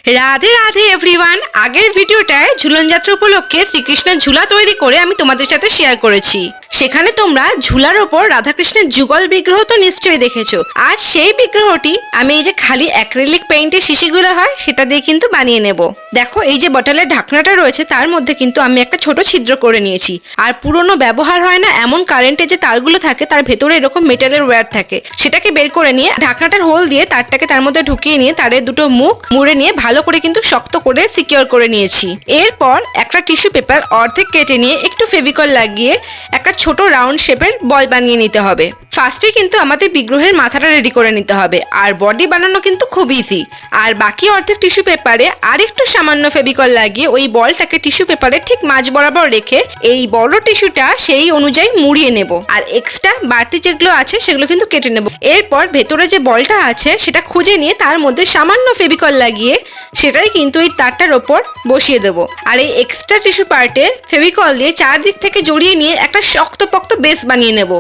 Radhe Radhe everyone. আগের ভিডিওটায় ঝুলন যাত্রা উপলক্ষে শ্রীকৃষ্ণের ঝুলা তৈরি করে আমি তোমাদের সাথে শেয়ার করেছি। সেখানে তোমরা ঝুলার ওপর রাধাকৃষ্ণের যুগল বিগ্রহ তো নিশ্চয়ই দেখেছো। আজ সেই বিগ্রহটি আমি এই যে খালি অ্যাক্রিলিক পেইন্টের শিশিগুলো হয় সেটা দিয়ে কিন্তু বানিয়ে নেব। দেখো এই যে বটলের ঢাকনাটা রয়েছে তার মধ্যে কিন্তু আমি একটা ছোট ছিদ্র করে নিয়েছি। আর পুরনো ব্যবহার হয় না এমন কারেন্টের যে তারগুলো থাকে তার ভেতরে এরকম মেটালের ওয়্যার থাকে, সেটাকে বের করে নিয়ে ঢাকনাটার হোল দিয়ে তারটাকে তার মধ্যে ঢুকিয়ে নিয়ে তারের দুটো মুখ মুড়ে নিয়ে ভালো করে কিন্তু শক্ত করে সিকিউর করে নিয়েছি। এরপর একটা টিস্যু পেপার অর্ধেক কেটে নিয়ে একটু ফেভিকল লাগিয়ে একটা ছোট রাউন্ড শেপের বল বানিয়ে নিতে হবে। ফার্স্টে কিন্তু আমাদের বিগ্রহের মাথাটা রেডি করে নিতে হবে, আর বডি বানানো কিন্তু খুব ইজি। আর বাকি অর্ধেক টিস্যু পেপারে আরেকটু সামান্য ফেভিকল লাগিয়ে ওই বলটাকে টিস্যু পেপারে ঠিক মাঝ বরাবর রেখে এই বড় টিস্যুটা সেই অনুযায়ী মুড়িয়ে নেব, আর এক্সট্রা বাড়তি যেগুলো আছে সেগুলো কিন্তু কেটে নেব। এরপর ভেতরে যে বলটা আছে সেটা খুঁজে নিয়ে তার মধ্যে সামান্য ফেভিকল লাগিয়ে সেটাই কিন্তু এই তারটার ওপর বসিয়ে দেব। আর এই এক্সট্রা টিস্যু পার্টে ফেভিকল দিয়ে চারদিক থেকে জড়িয়ে নিয়ে একটা শক্তপোক্ত বেস বানিয়ে নেব।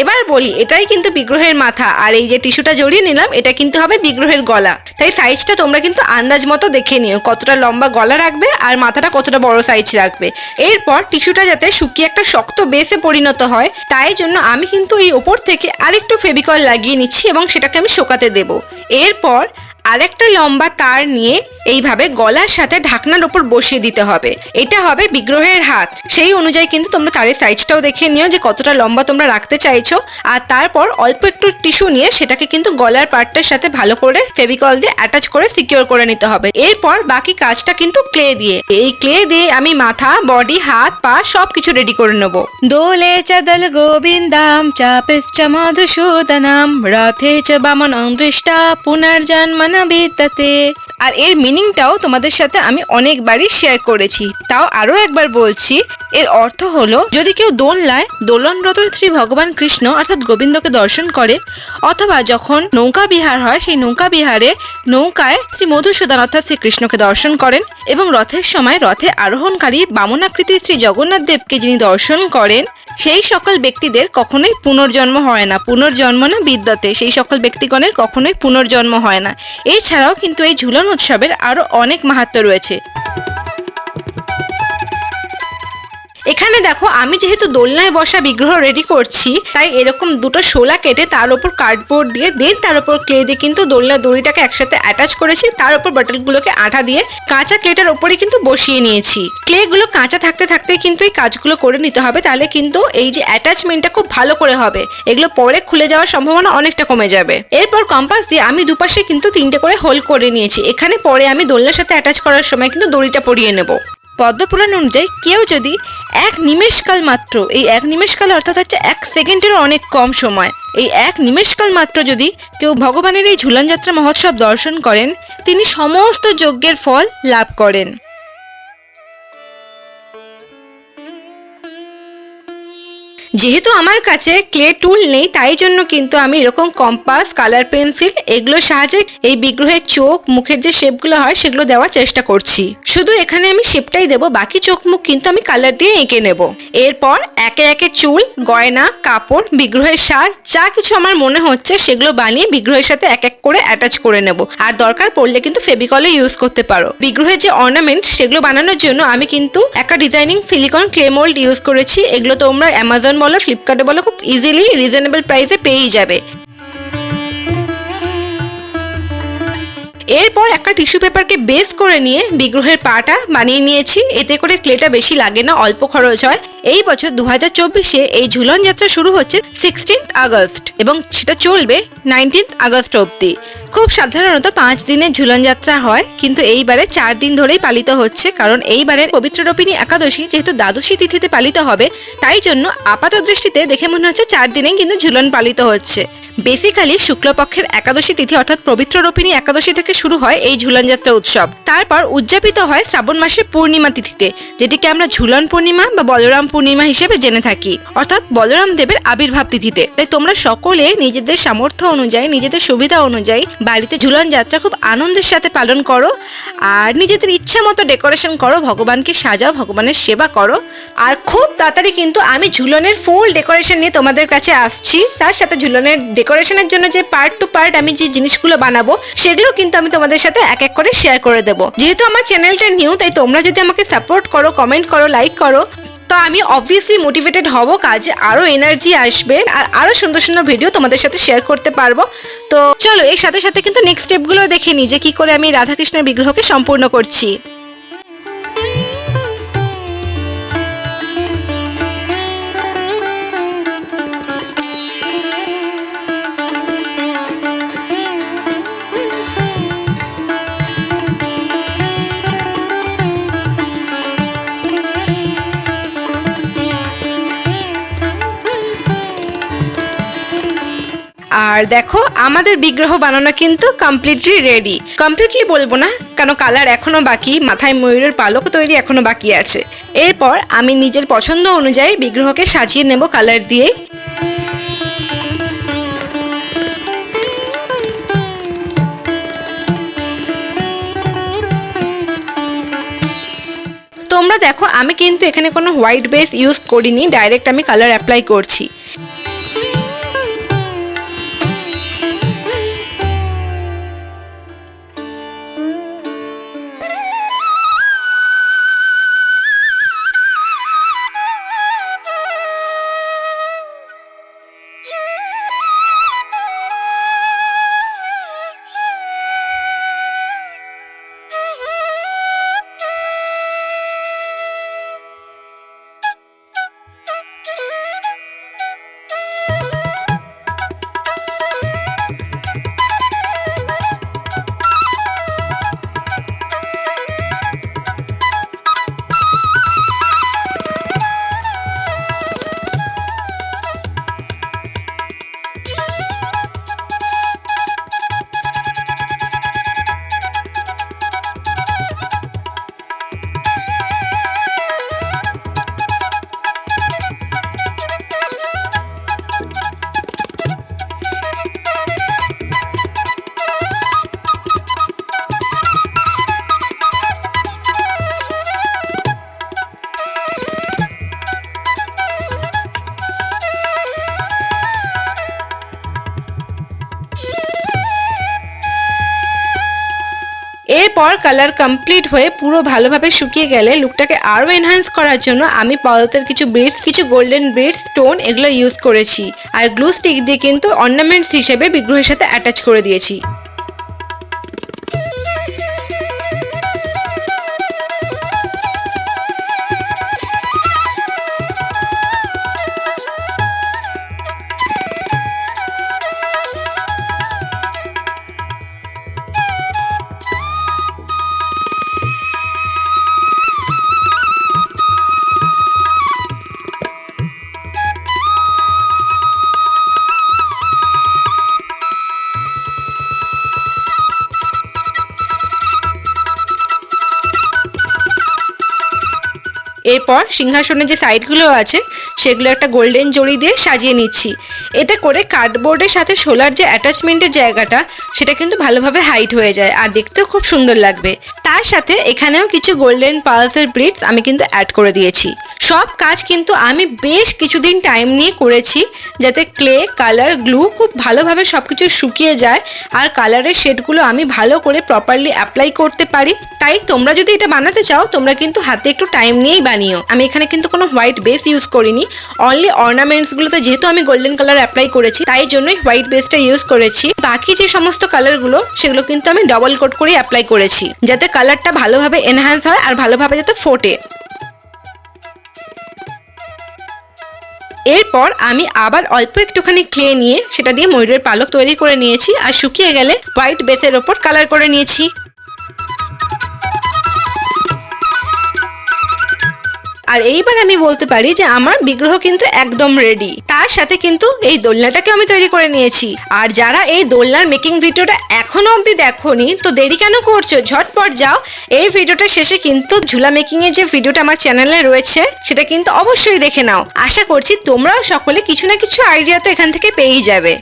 এবার বলি, এটাই কিন্তু বিগ্রহের মাথা, আর এই যে টিস্যুটা জড়িয়ে নিলাম এটা কিন্তু হবে বিগ্রহের গলা। তাই সাইজটা তোমরা কিন্তু আন্দাজ মতো দেখে নিও কতটা লম্বা গলা রাখবে আর মাথাটা কতটা বড় সাইজ রাখবে। এরপর টিস্যুটা যাতে শুকিয়ে একটা শক্ত বেসে পরিণত হয় তাই জন্য আমি কিন্তু এই ওপর থেকে আরেকটু ফেভিকল লাগিয়ে নিচ্ছি এবং সেটাকে আমি শুকাতে দেব। এরপর আরেকটা লম্বা তার নিয়ে এইভাবে গলার সাথে ঢাকনার ওপর বসিয়ে দিতে হবে। এটা হবে বিগ্রহের হাত। সেই অনুযায়ী কিন্তু তোমরা তারের সাইজটাও দেখে নিও যে কতটা লম্বা তোমরা রাখতে চাইছো। আর তারপর অল্প একটু টিস্যু নিয়ে সেটাকে কিন্তু গলার পার্টটার সাথে ভালো করে ফেভিকল দিয়ে অ্যাটাচ করে সিকিউর করে নিতে হবে। এরপর বাকি কাজটা কিন্তু ক্লে দিয়ে, এই ক্লে দিয়ে আমি মাথা, বডি, হাত, পা সবকিছু রেডি করে নেব। দোলে চাদল গোবিন্দাম চাপেশ্চ মধুসূদনাম রথে চ বামনং দৃষ্টা পুনর্জন্মন বিদ্যতে। আর এর মিনিংটাও তোমাদের সাথে আমি অনেকবারই শেয়ার করেছি, তাও আরো একবার বলছি। এর অর্থ হলো, যদি কেউ দোলনায় দোলনরত শ্রী ভগবান কৃষ্ণ অর্থাৎ গোবিন্দকে দর্শন করে, অথবা যখন নৌকা বিহার হয় সেই নৌকা বিহারে নৌকায় শ্রী মধুসূদন অর্থাৎ শ্রীকৃষ্ণকে দর্শন করেন, এবং রথের সময় রথে আরোহণকারী বামনাকৃতির শ্রী জগন্নাথ দেবকে যিনি দর্শন করেন, সেই সকল ব্যক্তিদের কখনোই পুনর্জন্ম হয় না। পুনর্জন্ম না বিদ্যাতে, সেই সকল ব্যক্তিগণের কখনোই পুনর্জন্ম হয় না। এছাড়াও কিন্তু এই ঝুলন উৎসবের আরো অনেক মাহাত্ম্য রয়েছে। এখানে দেখো আমি যেহেতু দোলনায় বসা বিগ্রহ রেডি করছি তাই এরকম দুটো শোলা কেটে তার উপর কার্ডবোর্ড দিয়ে দেন তার উপর ক্লে দিয়ে কিন্তু দোলনা দড়িটাকে একসাথে অ্যাটাচ করেছি। তার উপর বটলগুলোকে আঠা দিয়ে কাঁচা ক্লেটার উপরে কিন্তু বসিয়ে নিয়েছি। ক্লেগুলো কাঁচা থাকতে থাকতে কিন্তু এই কাজগুলো করে নিতে হবে, তাহলে কিন্তু এই যে অ্যাটাচমেন্টটা খুব ভালো করে হবে। এগুলো পরে খুলে যাওয়ার সম্ভাবনা অনেকটা কমে যাবে। এরপর কম্পাস দিয়ে আমি দুপাশে কিন্তু 3টে করে হোল করে নিয়েছি। এখানে পরে আমি দোলনার সাথে অ্যাটাচ করার সময় কিন্তু দড়িটা পরিয়ে নেব। পদ্মপুরাণ অনুযায়ী কেউ যদি এক নিমেষকাল মাত্র, এই এক নিমেষকাল অর্থাৎ হচ্ছে 1 সেকেন্ডেরও অনেক কম সময়, এই 1 নিমেষকাল মাত্র যদি কেউ ভগবানের এই ঝুলন যাত্রা মহোৎসব দর্শন করেন, তিনি সমস্ত যজ্ঞের ফল লাভ করেন। যেহেতু আমার কাছে ক্লে টুল নেই তাই জন্য কিন্তু আমি এরকম কম্পাস, কালার পেন্সিল এগুলোর সাহায্যে এই বিগ্রহের চোখ মুখের যে শেপগুলো হয় সেগুলো দেওয়ার চেষ্টা করছি। শুধু এখানে আমি শেপটাই দেবো, বাকি চোখ মুখ কিন্তু আমি কালার দিয়ে এঁকে নেব। এরপর একে একে চুল, গয়না, কাপড়, বিগ্রহের সাজ যা কিছু আমার মনে হচ্ছে সেগুলো বানিয়ে বিগ্রহের সাথে এক এক করে অ্যাটাচ করে নেব। আর দরকার পড়লে কিন্তু ফেভিকলে ইউজ করতে পারো। বিগ্রহের যে অর্নামেন্ট সেগুলো বানানোর জন্য আমি কিন্তু একটা designing silicone clay mold use করেছি। এগুলো তোমরা অ্যামাজন বলো, ফ্লিপকার্টে বলো, খুব ইজিলি রিজনেবল প্রাইসে পেয়েই যাবে। এরপর একটা টিস্যু পেপারকে বেস করে নিয়ে বিগ্রহের পাটা বানিয়ে নিয়েছি। এতে করে ক্লেটা বেশি লাগে না, অল্প খরচ হয়। এই বছর 2024-এ এই ঝুলন যাত্রা শুরু হচ্ছে 16 আগস্ট এবং সেটা চলবে 19 আগস্ট অবধি। খুব সাধারণত 5 দিনের ঝুলন যাত্রা হয়, কিন্তু এইবারে 4 দিন ধরেই পালিত হচ্ছে, কারণ এইবারের পবিত্ররূপিণী একাদশী যেহেতু দ্বাদশী তিথিতে পালিত হবে তাই জন্য আপাত দৃষ্টিতে দেখে মনে হচ্ছে 4 দিনেই কিন্তু ঝুলন পালিত হচ্ছে। বেসিক্যালি শুক্লপক্ষের একাদশী তিথি অর্থাৎ পবিত্ররূপিণী একাদশী থেকে শুরু হয় এই ঝুলন যাত্রা উৎসব। তারপর উদযাপিত হয় শ্রাবণ মাসের পূর্ণিমা তিথিতে, যেটিকে আমরা ঝুলন পূর্ণিমা বা বলরাম পূর্ণিমা হিসেবে জেনে থাকি, অর্থাৎ বলরাম দেবের আবির্ভাব তিথিতে। তাই তোমরা সকলে নিজেদের সামর্থ্য অনুযায়ী, নিজেদের সুবিধা অনুযায়ী বাড়িতে ঝুলন যাত্রা খুব আনন্দের সাথে পালন করো আর নিজেদের ইচ্ছা মতো ডেকোরেশন করো, ভগবানকে সাজাও, ভগবানের সেবা করো। আর খুব তাড়াতাড়ি কিন্তু আমি ঝুলনের ফুল ডেকোরেশন নিয়ে তোমাদের কাছে আসছি। তার সাথে ঝুলনের ডেকোরেশনের জন্য যে পার্ট টু পার্ট আমি যে জিনিসগুলো বানাবো সেগুলো কিন্তু আমি তোমাদের সাথে এক এক করে শেয়ার করে দেবো। যেহেতু আমার চ্যানেলটা নিউ, তাই তোমরা যদি আমাকে সাপোর্ট করো, কমেন্ট করো, লাইক করো, তো আমি অবভিয়াসলি মোটিভেটেড হব, কাজে আরও এনার্জি আসবে আর আরও সুন্দর সুন্দর ভিডিও তোমাদের সাথে শেয়ার করতে পারবো। তো চলো এর সাথে সাথে কিন্তু নেক্সট স্টেপগুলো দেখে নিই যে কী করে আমি রাধাকৃষ্ণের বিগ্রহকে সম্পূর্ণ করছি। আর দেখো আমাদের বিগ্রহ বানানো কিন্তু কমপ্লিটলি রেডি। কমপ্লিটলি বলবো না, কেন কালার এখনো বাকি, মাথায় ময়ূরের পালক তৈরি এখনো বাকি আছে। এরপর আমি নিজের পছন্দ অনুযায়ী বিগ্রহকে সাজিয়ে নেব কালার দিয়ে। তোমরা দেখো আমি কিন্তু এখানে কোনো হোয়াইট বেস ইউজ করিনি, ডাইরেক্ট আমি কালার অ্যাপ্লাই করছি। এরপর কালার কমপ্লিট হয়ে পুরো ভালোভাবে শুকিয়ে গেলে লুকটাকে আরও এনহ্যান্স করার জন্য আমি পলতের কিছু বিডস, কিছু গোল্ডেন বিডস, স্টোন এগুলো ইউজ করেছি আর গ্লু স্টিক দিয়ে কিন্তু অর্নামেন্টস হিসেবে বিগ্রহের সাথে অ্যাটাচ করে দিয়েছি। এরপর সিংহাসনের যে সাইডগুলো আছে সেগুলো একটা গোল্ডেন জড়ি দিয়ে সাজিয়ে নিচ্ছি। এতে করে কার্ডবোর্ডের সাথে শোলার যে অ্যাটাচমেন্টের জায়গাটা সেটা কিন্তু ভালোভাবে হাইট হয়ে যায় আর দেখতেও খুব সুন্দর লাগবে। তার সাথে এখানেও কিছু গোল্ডেন পালসের ব্রিডস আমি কিন্তু অ্যাড করে দিয়েছি। সব কাজ কিন্তু আমি বেশ কিছুদিন টাইম নিয়ে করেছি, যাতে ক্লে, কালার, গ্লু খুব ভালোভাবে সব কিছু শুকিয়ে যায় আর কালারের শেডগুলো আমি ভালো করে প্রপারলি অ্যাপ্লাই করতে পারি। তাই তোমরা যদি এটা বানাতে চাও তোমরা কিন্তু হাতে একটু টাইম নিয়েই বানিও। আমি এখানে কিন্তু কোনো হোয়াইট বেস ইউজ করিনি, অনলি অর্নামেন্টসগুলোতে যেহেতু আমি গোল্ডেন কালার অ্যাপ্লাই করেছি তাই জন্যই হোয়াইট বেসটা ইউজ করেছি। বাকি যে সমস্ত কালারগুলো সেগুলো কিন্তু আমি ডবল কোট করে অ্যাপ্লাই করেছি, যাতে কালারটা ভালোভাবে এনহ্যান্স হয় আর ভালোভাবে যাতে ফোটে। এরপর আমি আবার অল্প একটুখানি ক্লে নিয়ে সেটা দিয়ে ময়ূরের পালক তৈরি করে নিয়েছি আর শুকিয়ে গেলে হোয়াইট বেসের ওপর কালার করে নিয়েছি। আর এইবার আমি বলতে পারি যে আমার বিগ্রহ কিন্তু একদম রেডি। তার সাথে কিন্তু এই দোলনাটাকে আমি তৈরি করে নিয়েছি। আর যারা এই দোলনার মেকিং ভিডিওটা এখনো অবধি দেখোনি তো দেরি কেন করছো, ঝটপট যাও। এই ভিডিওটার শেষে কিন্তু ঝুলা মেকিং এর যে ভিডিওটা আমার চ্যানেলে রয়েছে সেটা কিন্তু অবশ্যই দেখে নাও। আশা করছি তোমরাও সকলে কিছু না কিছু আইডিয়া তো এখান থেকে পেয়েই যাবে।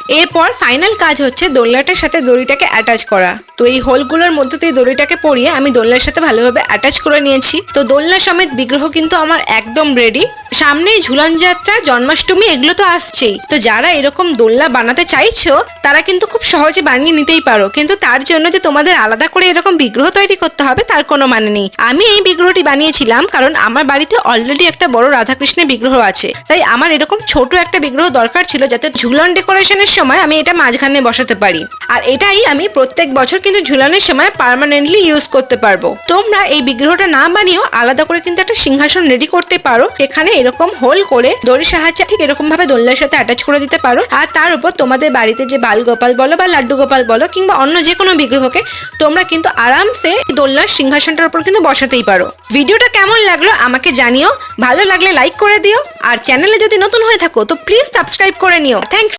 এরপর ফাইনাল কাজ হচ্ছে দোলনাটার সাথে দড়িটাকে অ্যাটাচ করা। তো এই হোলগুলোর মধ্যে দিয়ে দড়িটাকে পরিয়ে আমি দোলনার সাথে ভালোভাবে অ্যাটাচ করে নিয়েছি। তো দোলনা সমেত বিগ্রহ কিন্তু আমার একদম রেডি। সামনেই ঝুলন যাত্রা, জন্মাষ্টমী এগুলো তো আসছেই। তো যারা এরকম দোলনা বানাতে চাইছো তারা কিন্তু খুব সহজে বানিয়ে নিতেই পারো, কিন্তু তার জন্য যে তোমাদের আলাদা করে এরকম বিগ্রহ তৈরি করতে হবে তার কোনো মানে নেই। আমি এই বিগ্রহটি বানিয়েছিলাম কারণ আমার বাড়িতে অলরেডি একটা বড় রাধাকৃষ্ণের বিগ্রহ আছে, তাই আমার এরকম ছোট একটা বিগ্রহ দরকার ছিল যাতে ঝুলন ডেকোরেশনের সময় আমি এটা মাঝখানে বসাতে পারি। আর এটাই আমি প্রত্যেক বছর কিন্তু ঝুলনের সময় পার্মানেন্টলি ইউজ করতে পারবো। তোমরা এই বিগ্রহটা না বানিয়েও আলাদা করে কিন্তু একটা সিংহাসন রেডি করতে পারো, এখানে এরকম হোল করে দড়ির সাহায্যে ঠিক এরকম ভাবে দোলনার সাথে অ্যাটাচ করে দিতে পারো। আর তার উপর তোমাদের বাড়িতে যে বাল গোপাল বলো বা লাড্ডু গোপাল বলো কিংবা অন্য যে কোনো বিগ্রহকে তোমরা কিন্তু আরামসে দোলনার সিংহাসনটার উপর কিন্তু বসাতেই পারো। ভিডিওটা কেমন লাগলো আমাকে জানিও, ভালো লাগলে লাইক করে দিও, আর চ্যানেলে যদি নতুন হয়ে থাকো তো প্লিজ সাবস্ক্রাইব করে নিও। থ্যাংকস।